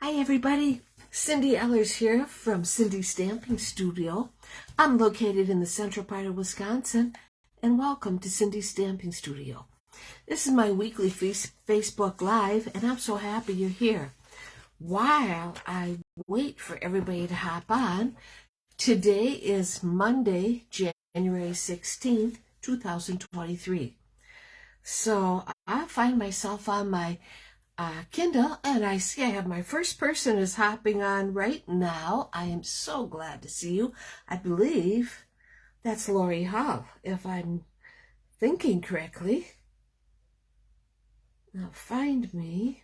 Hi everybody, Cindy Ellers here from Cindy Stamping Studio. I'm located in the central part of Wisconsin, and welcome to Cindy Stamping Studio. This is my weekly Facebook Live, and I'm so happy you're here. While I wait for everybody to hop on, today is Monday, January 16th, 2023. So I find myself on my Kindle, and I see I have my first person is hopping on right now. I am so glad to see you. I believe that's Lori Hall, if I'm thinking correctly. Now find me.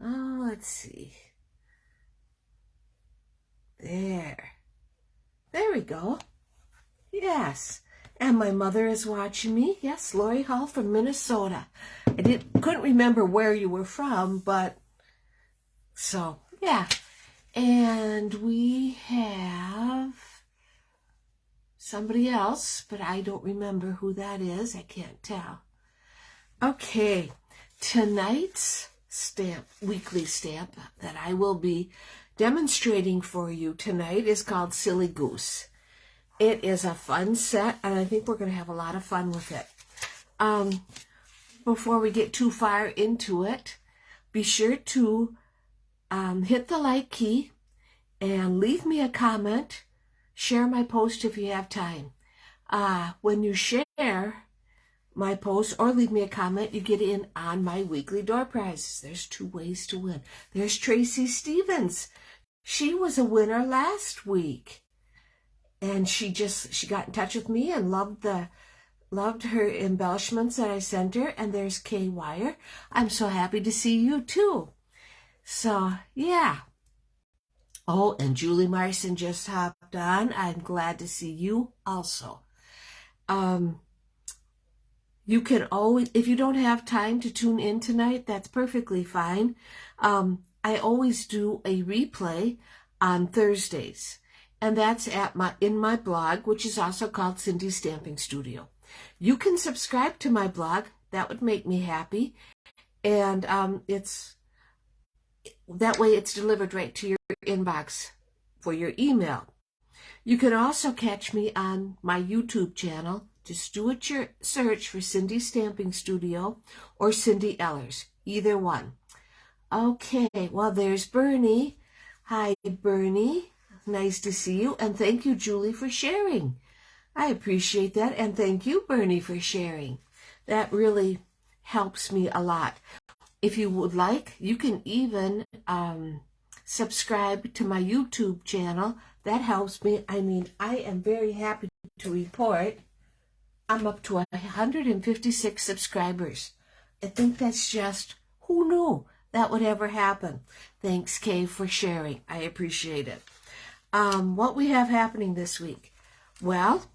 Oh, let's see. There we go. Yes. And my mother is watching me. Yes, Lori Hall from Minnesota. I couldn't remember where you were from, but so, yeah. And we have somebody else, but I don't remember who that is. I can't tell. Okay, tonight's weekly stamp that I will be demonstrating for you tonight is called Silly Goose. It is a fun set, and I think we're going to have a lot of fun with it. Before we get too far into it, be sure to hit the like key and leave me a comment. Share my post if you have time. When you share my post or leave me a comment, you get in on my weekly door prizes. There's 2 ways to win. There's Tracy Stevens. She was a winner last week. And she got in touch with me and loved her embellishments that I sent her. And there's Kay Wire. I'm so happy to see you too. So yeah. Oh, and Julie Marson just hopped on. I'm glad to see you also. You can always, if you don't have time to tune in tonight, that's perfectly fine. I always do a replay on Thursdays. And that's in my blog, which is also called Cindy Stamping Studio. You can subscribe to my blog. That would make me happy. And that way it's delivered right to your inbox for your email. You can also catch me on my YouTube channel. Just do your search for Cindy Stamping Studio or Cindy Ellers, either one. Okay, well, there's Bernie. Hi, Bernie. Nice to see you, and thank you, Julie, for sharing. I appreciate that, and thank you, Bernie, for sharing. That really helps me a lot. If you would like, you can even subscribe to my YouTube channel. That helps me. I mean, I am very happy to report I'm up to 156 subscribers. I think that's just, who knew that would ever happen? Thanks, Kay, for sharing. I appreciate it. What we have happening this week? Well,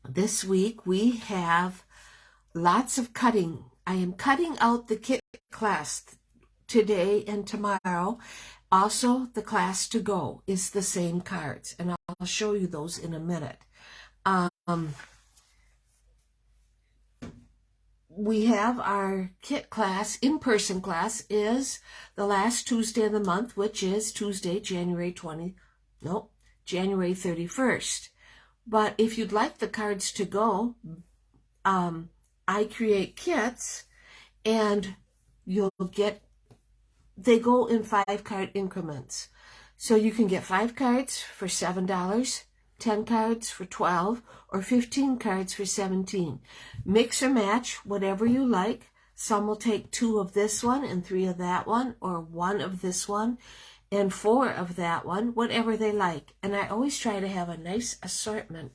this week we have lots of cutting. I am cutting out the kit class today and tomorrow. Also, the class to go is the same cards, and I'll show you those in a minute. We have our kit class, in-person class, is the last Tuesday of the month, which is Tuesday, January 31st. But if you'd like the cards to go, I create kits, and they go in 5-card increments. So you can get 5 cards for $7, 10 cards for $12, or 15 cards for $17. Mix or match, whatever you like. Some will take 2 of this one and 3 of that one, or 1 of this one and 4 of that one, whatever they like. And I always try to have a nice assortment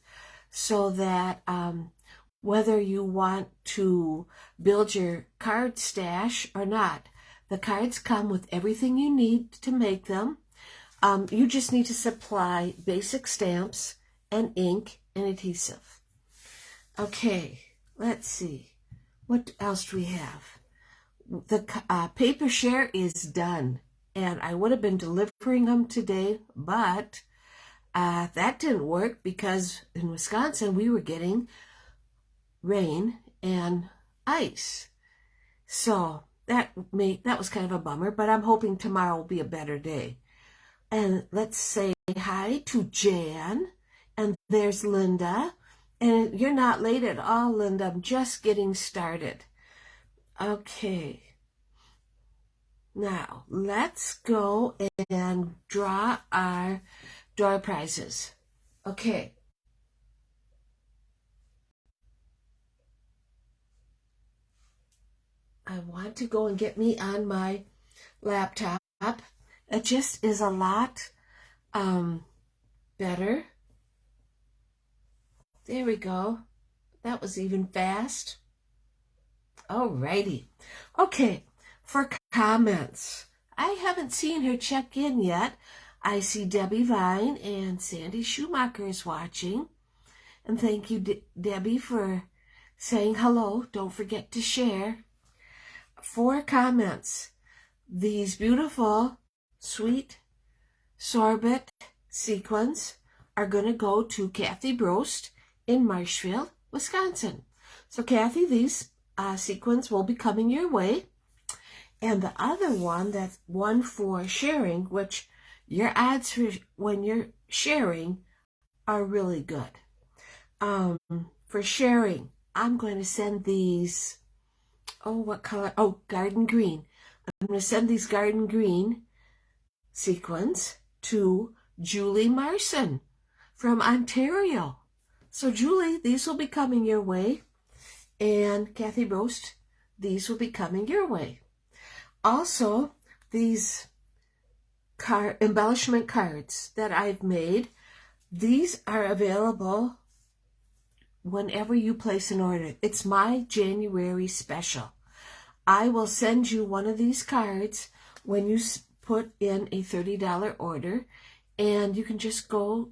so that whether you want to build your card stash or not, the cards come with everything you need to make them. You just need to supply basic stamps and ink and adhesive. Okay, let's see. What else do we have? The paper share is done. And I would have been delivering them today, but that didn't work because in Wisconsin we were getting rain and ice. So that was kind of a bummer, but I'm hoping tomorrow will be a better day. And let's say hi to Jan. And there's Linda. And you're not late at all, Linda. I'm just getting started. Okay. Now, let's go and draw our door prizes. Okay. I want to go and get me on my laptop. It just is a lot better. There we go. That was even fast. Alrighty. Okay, for comments. I haven't seen her check in yet. I see Debbie Vine and Sandy Schumacher is watching. And thank you, Debbie, for saying hello. Don't forget to share. For comments. These beautiful, sweet sorbet sequins are going to go to Kathy Brost in Marshfield, Wisconsin. So Kathy, these sequins will be coming your way. And the other one, that's one for sharing, which your odds for when you're sharing are really good. For sharing, I'm going to send these, what color? Oh, garden green. I'm going to send these garden green sequins to Julie Marson from Ontario. So Julie, these will be coming your way. And Kathy Brost, these will be coming your way. Also, these embellishment cards that I've made, these are available whenever you place an order. It's my January special. I will send you one of these cards when you put in a $30 order, and you can just go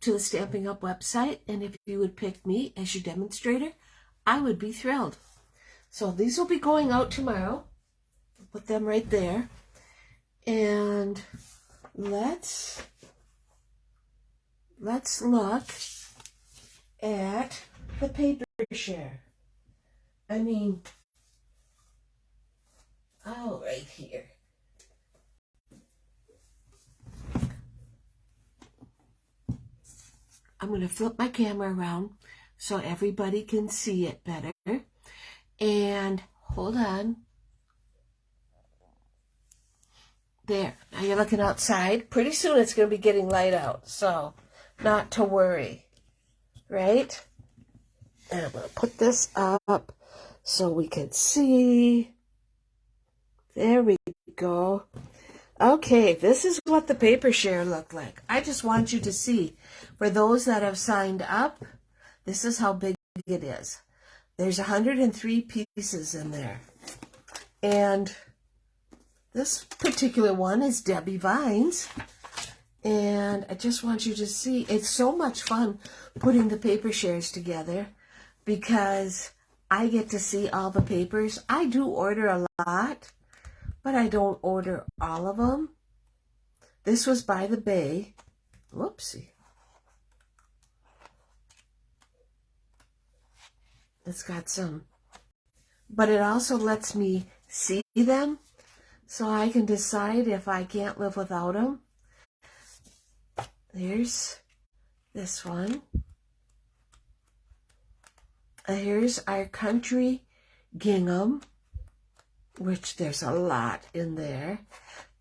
to the Stamping Up website, and if you would pick me as your demonstrator, I would be thrilled. So these will be going out tomorrow. Put them right there. And let's look at the paper share. I mean, right here. I'm going to flip my camera around so everybody can see it better. And hold on. There. Now you're looking outside. Pretty soon it's going to be getting light out, so not to worry. Right? And I'm going to put this up so we can see. There we go. Okay, this is what the paper share looked like. I just want you to see. For those that have signed up, this is how big it is. There's 103 pieces in there. And this particular one is Debbie Vine's. And I just want you to see, it's so much fun putting the paper shares together because I get to see all the papers. I do order a lot, but I don't order all of them. This was by the Bay. Whoopsie. It's got some, but it also lets me see them so I can decide if I can't live without them. There's this one. Here's our country gingham, which there's a lot in there.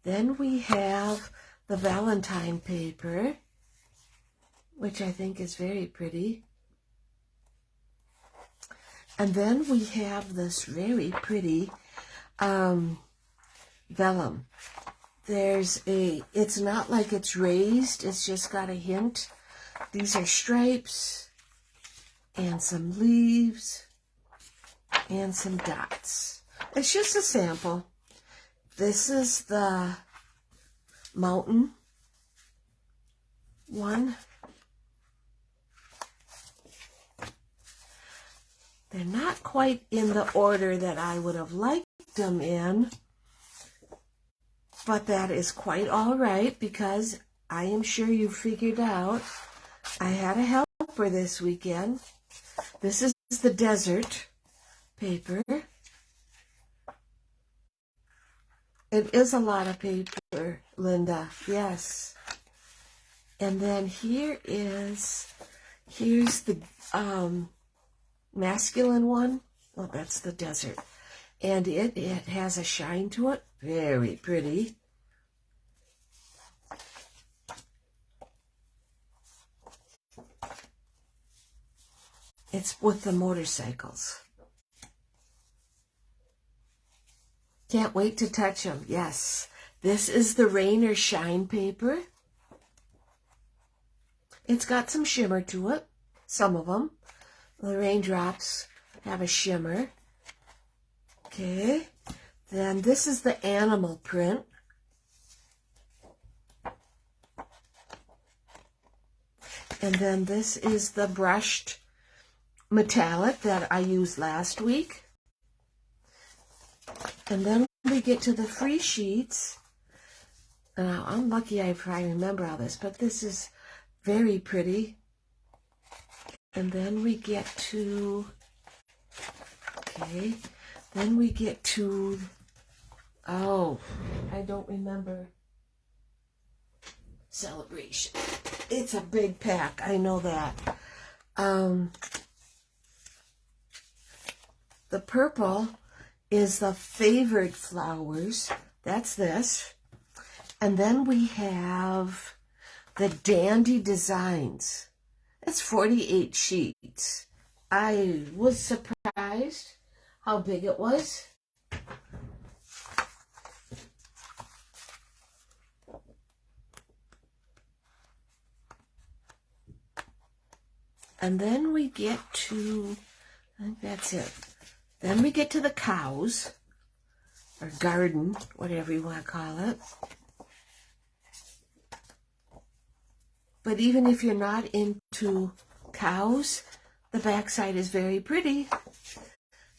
Then we have the Valentine paper, which I think is very pretty. And then we have this very pretty vellum. It's not like it's raised, it's just got a hint. These are stripes and some leaves and some dots. It's just a sample. This is the mountain one. They're not quite in the order that I would have liked them in, but that is quite all right because I am sure you figured out I had a helper this weekend. This is the desert paper. It is a lot of paper, Linda. Yes. And then here's the masculine one. Oh, that's the desert. And it has a shine to it. Very pretty. It's with the motorcycles. Can't wait to touch them. Yes. This is the Rain or Shine paper. It's got some shimmer to it. Some of them. The raindrops have a shimmer. Okay. Then this is the animal print. And then this is the brushed metallic that I used last week. And then we get to the free sheets. Now, I'm lucky if I remember all this, but this is very pretty. And then we get to, okay, then we get to, oh, I don't remember. Celebration. It's a big pack, I know that. The purple is the Favored Flowers. That's this. And then we have the Dandy Designs. That's 48 sheets. I was surprised how big it was. And then we get to, I think that's it. Then we get to the cows, or garden, whatever you want to call it. But even if you're not into cows, the backside is very pretty.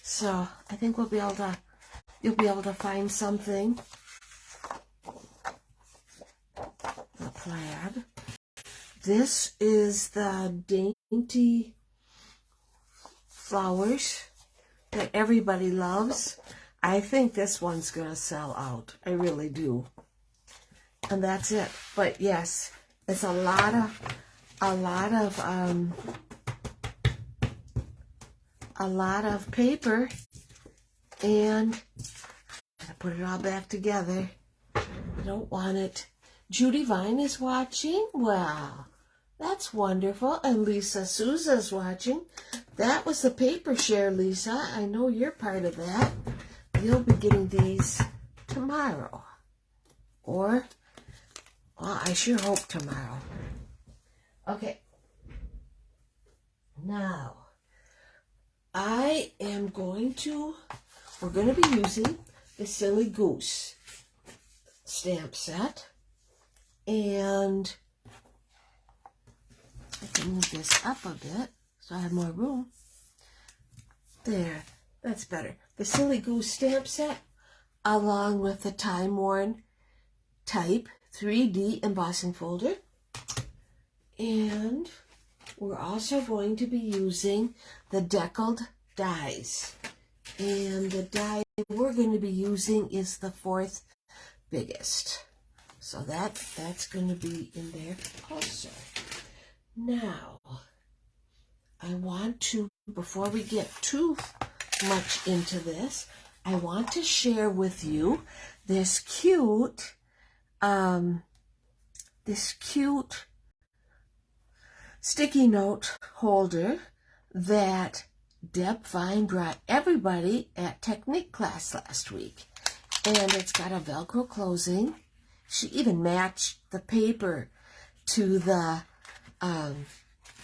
So I think you'll be able to find something. The plaid. This is the dainty flowers that everybody loves. I think this one's gonna sell out. I really do. And that's it. But yes, it's a lot of paper, and I'm gonna put it all back together. I don't want it. Judy Vine is watching. Wow, that's wonderful. And Lisa Souza's watching. That was the paper share, Lisa. I know you're part of that. You'll be getting these tomorrow. Or, well, I sure hope tomorrow. Okay. Now, we're going to be using the Silly Goose stamp set. And I can move this up a bit so I have more room. There, that's better. The Silly Goose stamp set, along with the Time Worn Type 3D embossing folder. And we're also going to be using the deckled dies. And the die we're going to be using is the 4th biggest. So that's going to be in there also. Now, I want to, before we get too much into this, I want to share with you this cute sticky note holder that Deb Vine brought everybody at Technique class last week. And it's got a Velcro closing. She even matched the paper to the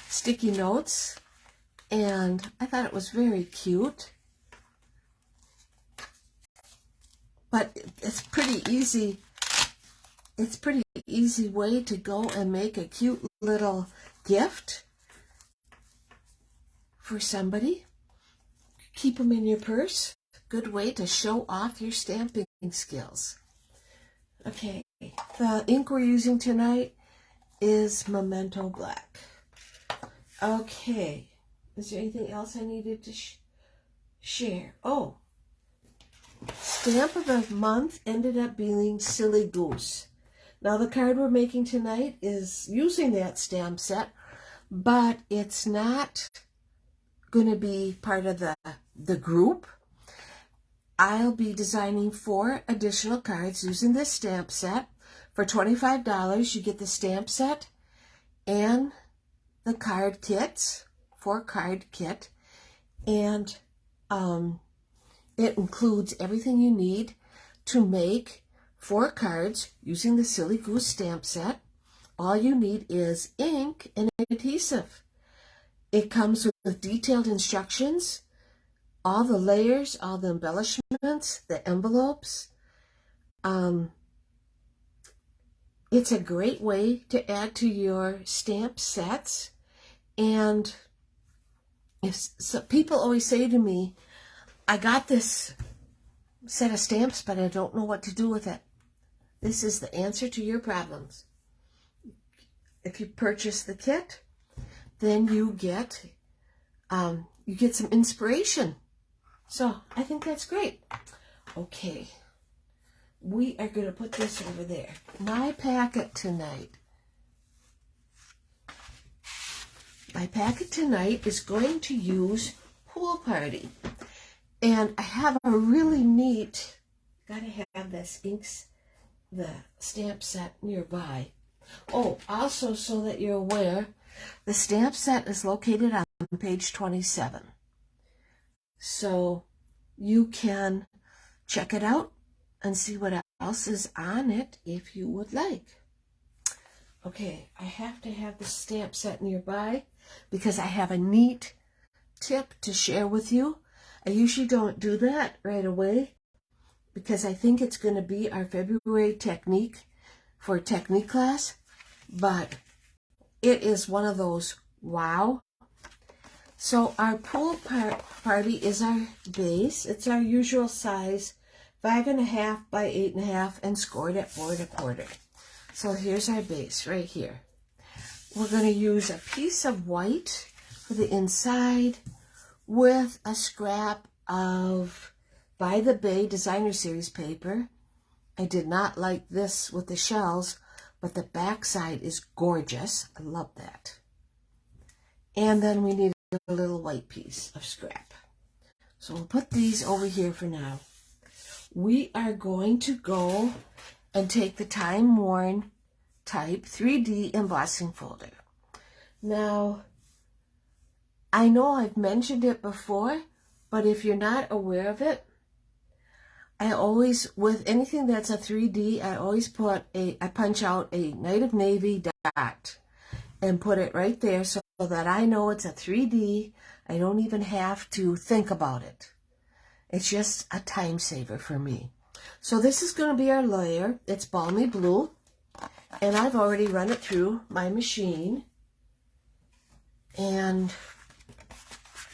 sticky notes. And I thought it was very cute. But it's pretty easy. It's pretty easy way to go and make a cute little gift for somebody. Keep them in your purse. Good way to show off your stamping skills. Okay, the ink we're using tonight is Memento Black. Okay, is there anything else I needed to share? Oh, Stamp of the month ended up being Silly Goose. Now the card we're making tonight is using that stamp set, but it's not going to be part of the group. I'll be designing 4 additional cards using this stamp set. For $25, you get the stamp set and the card kits, 4-card kit, and it includes everything you need to make 4 cards using the Silly Goose stamp set. All you need is ink and adhesive. It comes with detailed instructions, all the layers, all the embellishments, the envelopes. It's a great way to add to your stamp sets. And people always say to me, I got this set of stamps, but I don't know what to do with it. This is the answer to your problems. If you purchase the kit, then you get some inspiration. So I think that's great. Okay, we are going to put this over there. My packet tonight is going to use Pool Party. And I have a really neat, gotta have this inks, the stamp set nearby. Oh, also so that you're aware, the stamp set is located on page 27. So you can check it out and see what else is on it if you would like. Okay, I have to have the stamp set nearby because I have a neat tip to share with you. I usually don't do that right away because I think it's going to be our February technique for technique class, but it is one of those wow. So our Pool Party is our base. It's our usual size, 5.5 by 8.5 and scored at 4 1/4. So here's our base right here. We're going to use a piece of white for the inside with a scrap of By the Bay Designer Series paper. I did not like this with the shells, but the back side is gorgeous. I love that. And then we need a little white piece of scrap. So we'll put these over here for now. We are going to go and take the Time Worn Type 3D embossing folder. Now, I know I've mentioned it before, but if you're not aware of it, I always, with anything that's a 3D, I always I punch out a Night of Navy dot and put it right there so that I know it's a 3D. I don't even have to think about it. It's just a time saver for me. So this is going to be our layer. It's Balmy Blue, and I've already run it through my machine. And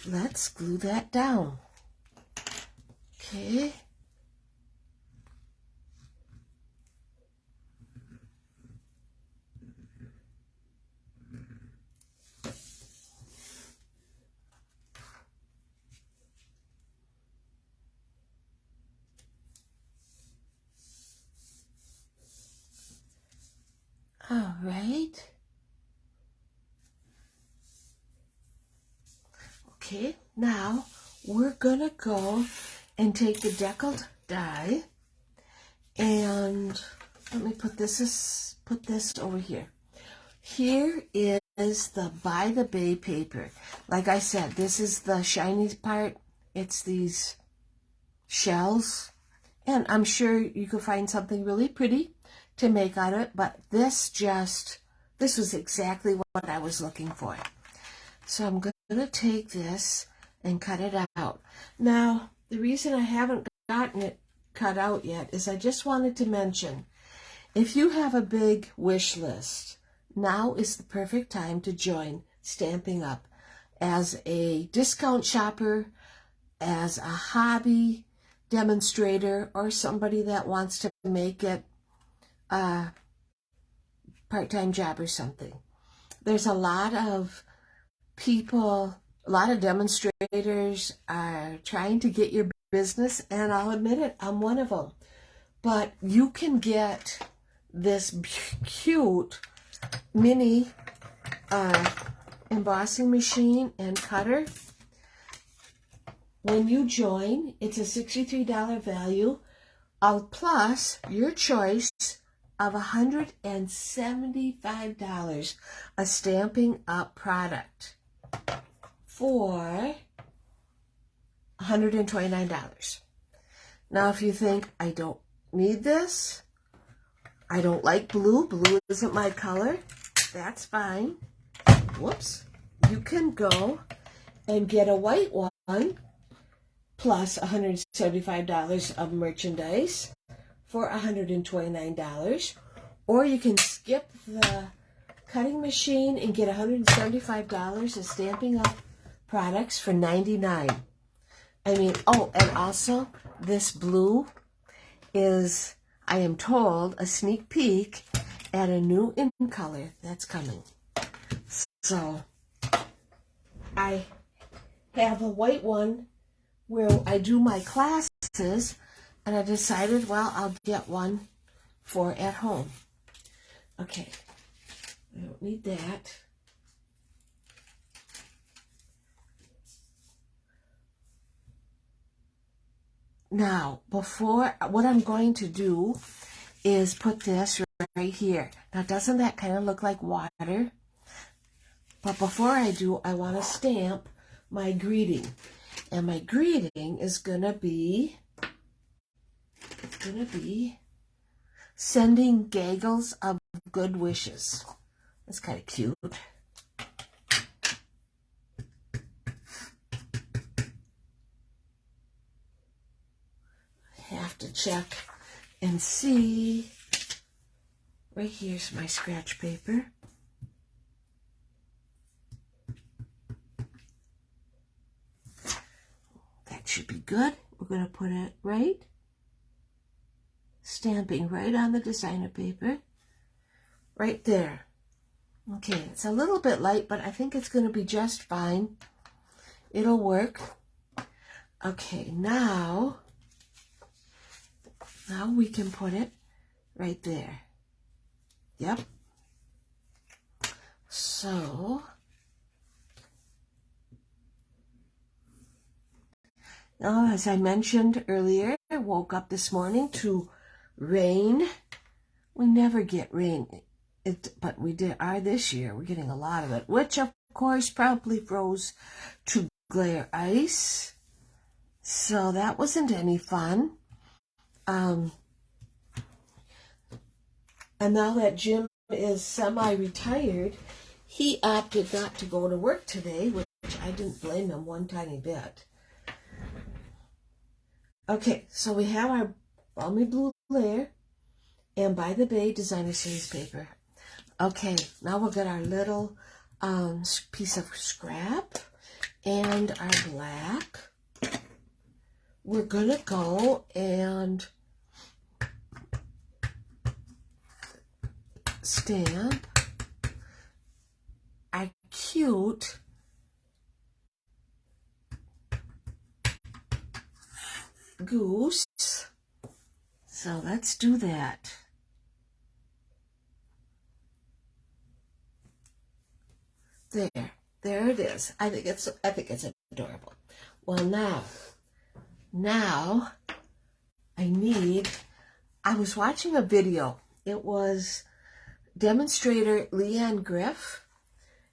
let's glue that down. Okay. All right. Okay, now we're gonna go and take the deckled die, and let me put this over here. Here is the By the Bay paper. Like I said, this is the shiny part. It's these shells, and I'm sure you could find something really pretty to make out of it, but this was exactly what I was looking for. So I'm going to take this and cut it out. Now, the reason I haven't gotten it cut out yet is I just wanted to mention, if you have a big wish list, now is the perfect time to join Stamping Up as a discount shopper, as a hobby demonstrator, or somebody that wants to make it a part-time job or something. There's a lot of people, a lot of demonstrators are trying to get your business, and I'll admit it, I'm one of them. But you can get this cute mini embossing machine and cutter. When you join, it's a $63 value, plus your choice of $175, a Stampin' Up product for $129. Now, if you think, I don't need this, I don't like blue, blue isn't my color, that's fine. Whoops. You can go and get a white one plus $175 of merchandise for $129. Or you can skip the cutting machine and get $175 of Stampin' Up products for $99. I mean, oh, and also this blue is, I am told, a sneak peek at a new in color that's coming. So I have a white one where I do my classes, and I decided, well, I'll get one for at home. Okay, I don't need that. Now, what I'm going to do is put this right here. Now, doesn't that kind of look like water? But before I do, I want to stamp my greeting. And my greeting is going to be, sending gaggles of good wishes. That's kind of cute. Have to check and see. Right here's my scratch paper. That should be good. We're going to put it right, stamping right on the designer paper, right there. Okay, it's a little bit light, but I think it's going to be just fine. It'll work. Okay, now we can put it right there. Yep. So now, as I mentioned earlier, I woke up this morning to rain. We never get rain, but we are this year. We're getting a lot of it, which of course probably froze to glare ice. So that wasn't any fun. And now that Jim is semi-retired, he opted not to go to work today, which I didn't blame him one tiny bit. Okay, so we have our balmy blue layer and By the Bay designer series paper. Okay, now we'll get our little piece of scrap and our black. We're gonna go and stamp our cute goose. So let's do that. There it is. I think it's adorable. Well, now I was watching a video. It was demonstrator Leanne Griff,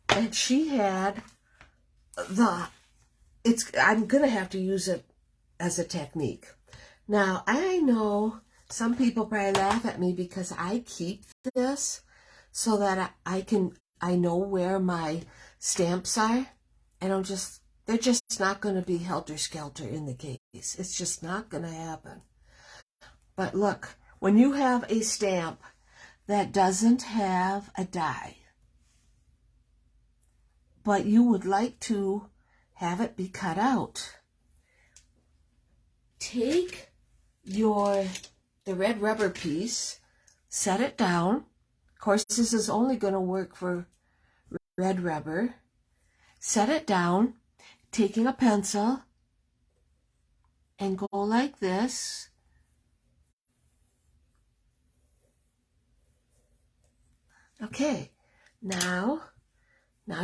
and she had I'm gonna have to use it as a technique. Now, I know some people probably laugh at me because I keep this so that I know where my stamps are, and they're just not going to be helter-skelter in the case. It's just not going to happen. But look, when you have a stamp that doesn't have a die, but you would like to have it be cut out, take the red rubber piece, set it down. Of course, this is only going to work for red rubber. Set it down, taking a pencil, and go like this. Okay, now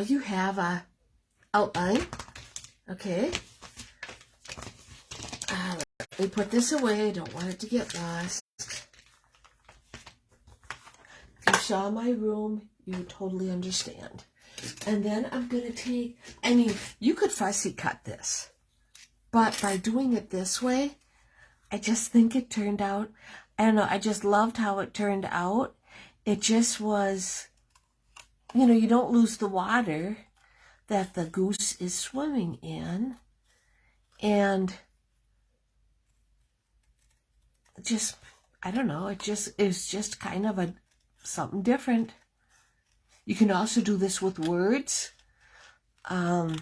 you have a outline. Okay, let me put this away. I don't want it to get lost. If you saw my room, you would totally understand. And then I'm going to take, I mean, you could fussy cut this, but by doing it this way, I just think it turned out, I don't know, I just loved how it turned out. It just was, you know, you don't lose the water that the goose is swimming in. And just, I don't know, it was just kind of something different. You can also do this with words. I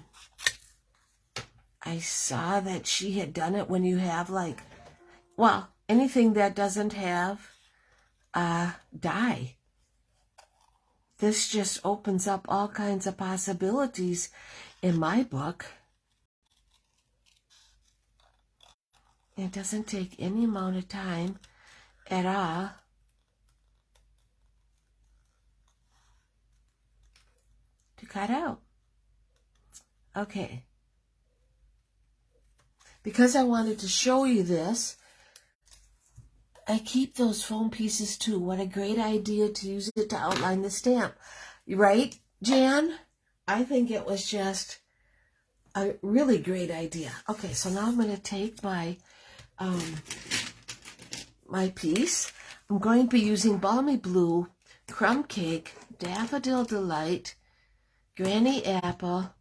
saw that she had done it when you have like, well, anything that doesn't have dye. This just opens up all kinds of possibilities in my book. It doesn't take any amount of time at all. To cut out. Okay. Because I wanted to show you this, I keep those foam pieces too. What a great idea to use it to outline the stamp. Right, Jan? I think it was just a really great idea. Okay, so now I'm going to take my my piece. I'm going to be using Balmy Blue, Crumb Cake, Daffodil Delight, Granny Apple,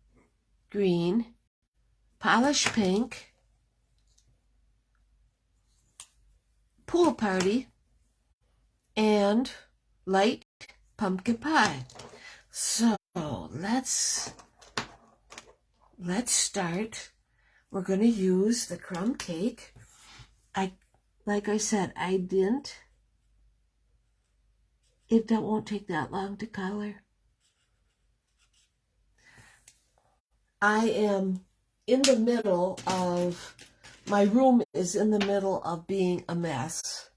Green, Polish Pink, Pool Party, and Light Pumpkin Pie. So let's start. We're going to use the crumb cake. Like I said, it won't take that long to color. I am in the middle of, my room is in the middle of being a mess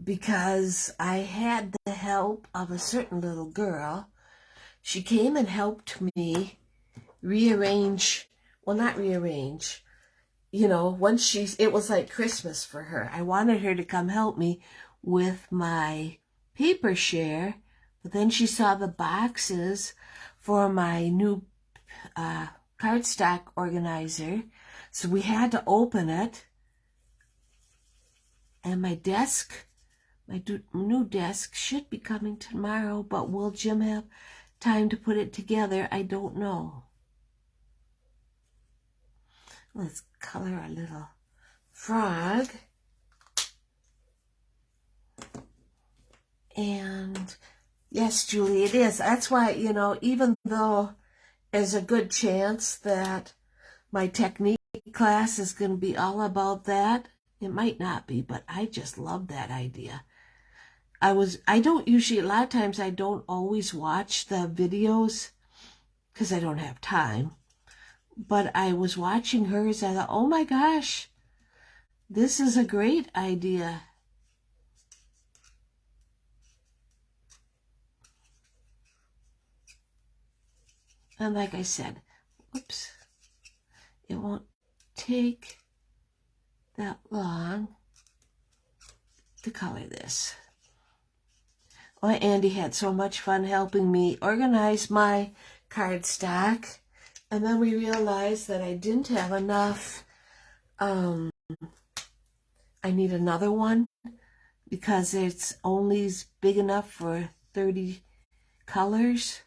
because I had the help of a certain little girl. She came and helped me rearrange, well, not rearrange, you know, once it was like Christmas for her. I wanted her to come help me with my paper share, but then she saw the boxes for my new cardstock organizer, so we had to open it. And my desk, my new desk should be coming tomorrow, but will Jim have time to put it together? I don't know. Let's color our little frog. And yes, Julie, it is. That's why, you know, even though there's a good chance that my technique class is going to be all about that, it might not be, but I just love that idea. I don't usually, a lot of times I don't always watch the videos because I don't have time. But I was watching hers and I thought, oh my gosh, this is a great idea. And like I said, whoops, it won't take that long to color this. Oh, Andy had so much fun helping me organize my cardstock. And then we realized that I didn't have enough. I need another one because it's only big enough for 30 colors.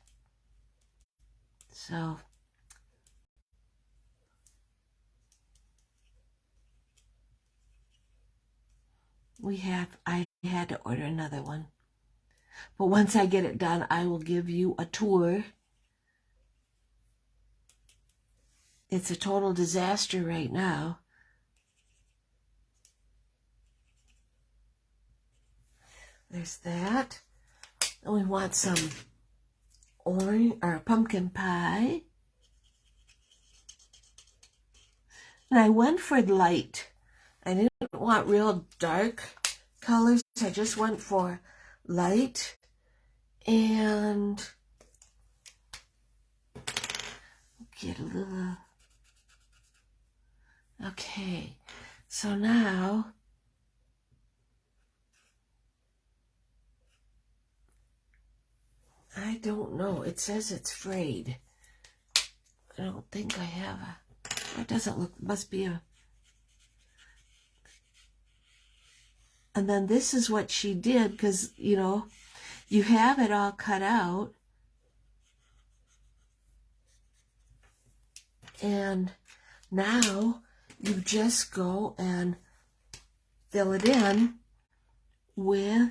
So I had to order another one. But once I get it done, I will give you a tour. It's a total disaster right now. There's that. And we want some orange or pumpkin pie. And I went for light. I didn't want real dark colors. I just went for light. And get a little... Okay, so now I don't know. It says it's frayed. I don't think I have a... It doesn't look... Must be a... And then this is what she did, because, you know, you have it all cut out. And now you just go and fill it in with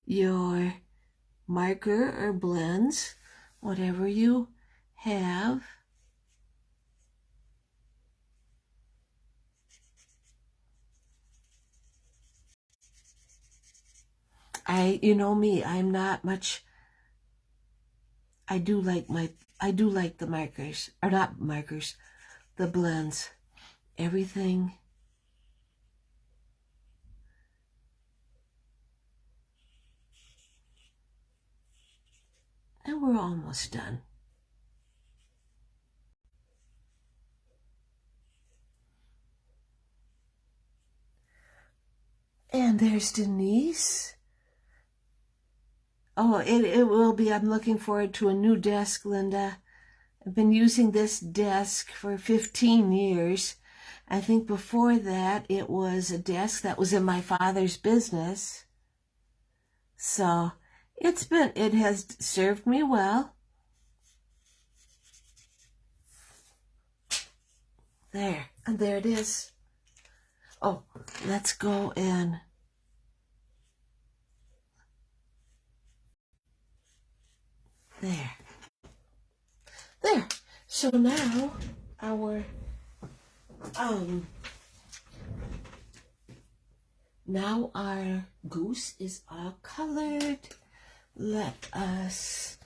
your marker or blends, whatever you have. You know me, I'm not much, I do like the markers, or not markers, the blends, everything. And we're almost done. And there's Denise. Oh, it will be. I'm looking forward to a new desk, Linda. I've been using this desk for 15 years. I think before that, it was a desk that was in my father's business. So it has served me well. There, and there it is. Oh, let's go and there. So now our goose is all colored. Let us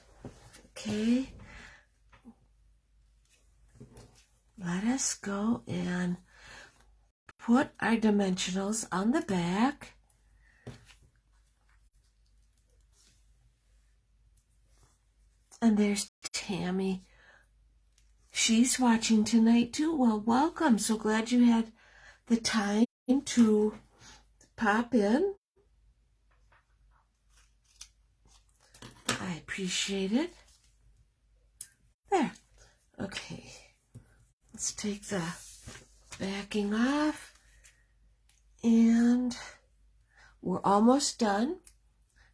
go and put our dimensionals on the back. And there's Tammy. She's watching tonight too. Well, welcome. So glad you had the time to pop in. I appreciate it. There. Okay. Let's take the backing off. And we're almost done.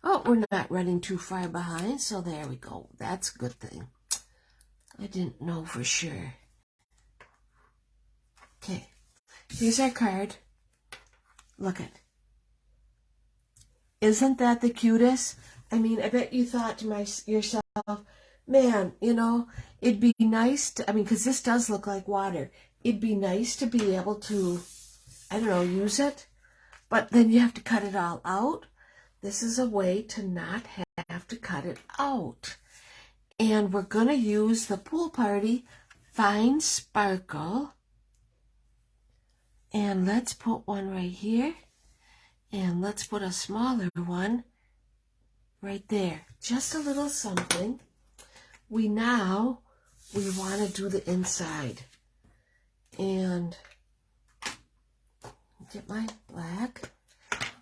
Oh, we're not running too far behind, so there we go. That's a good thing. I didn't know for sure. Okay, here's our card. Look it. Isn't that the cutest? I mean, I bet you thought to yourself, man, you know, it'd be nice to, I mean, because this does look like water. It'd be nice to be able to, I don't know, use it. But then you have to cut it all out. This is a way to not have to cut it out. And we're going to use the Pool Party Fine Sparkle. And let's put one right here. And let's put a smaller one right there. Just a little something. We want to do the inside. And get my black.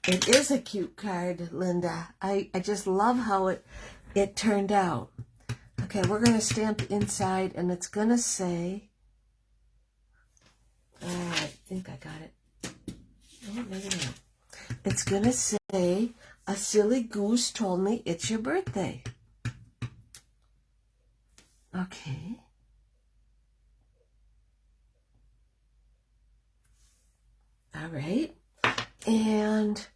It is a cute card, Linda. I just love how it turned out. Okay, we're going to stamp the inside, and it's going to say, I think I got it. No, maybe not. It's going to say, a silly goose told me it's your birthday. Okay. All right. And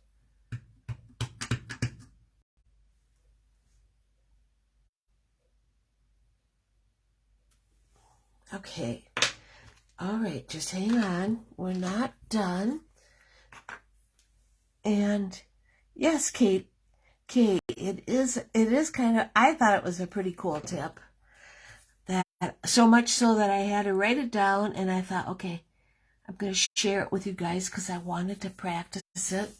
okay. All right, just hang on. We're not done. And yes, Kate, it is kind of, I thought it was a pretty cool tip. That so much so that I had to write it down, and I thought, okay, I'm going to share it with you guys because I wanted to practice it.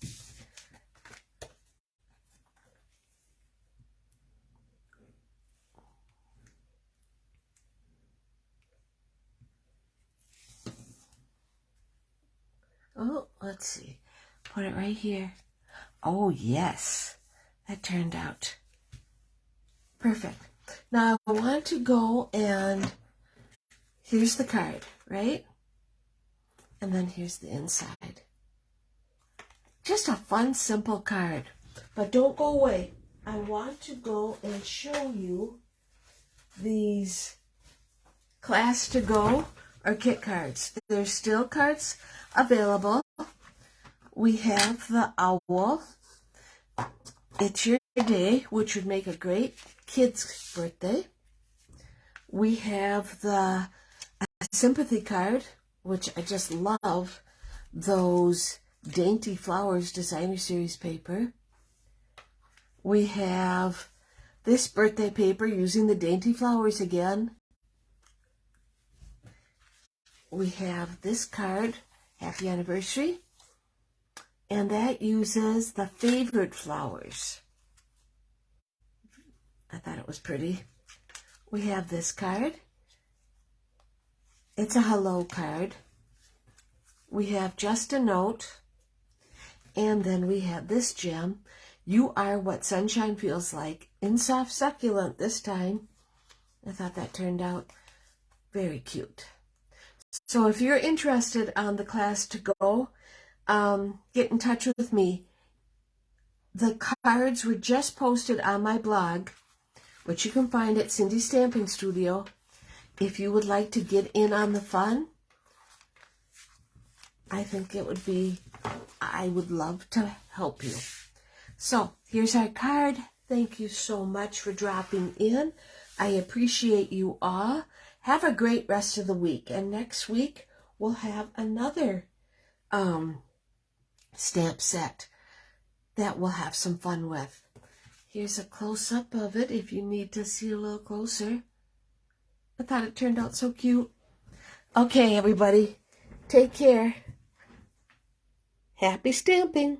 Oh, let's see. Put it right here. Oh, yes. That turned out perfect. Now I want to go and here's the card, right? And then here's the inside. Just a fun, simple card. But don't go away. I want to go and show you these class to go or kit cards. There's still cards available. We have the owl. It's your day, which would make a great kid's birthday. We have the sympathy card, which I just love those Dainty Flowers Designer Series paper. We have this birthday paper using the Dainty Flowers again. We have this card, Happy Anniversary, and that uses the favorite flowers. I thought it was pretty. We have this card. It's a hello card. We have just a note. And then we have this gem. You are what sunshine feels like. In soft succulent this time. I thought that turned out very cute. So if you're interested on the class to go, get in touch with me. The cards were just posted on my blog, which you can find at Cindy's Stamping Studio. If you would like to get in on the fun, I think it would be, I would love to help you. So here's our card. Thank you so much for dropping in. I appreciate you all. Have a great rest of the week. And next week, we'll have another stamp set that we'll have some fun with. Here's a close-up of it if you need to see a little closer. I thought it turned out so cute. Okay, everybody. Take care. Happy stamping.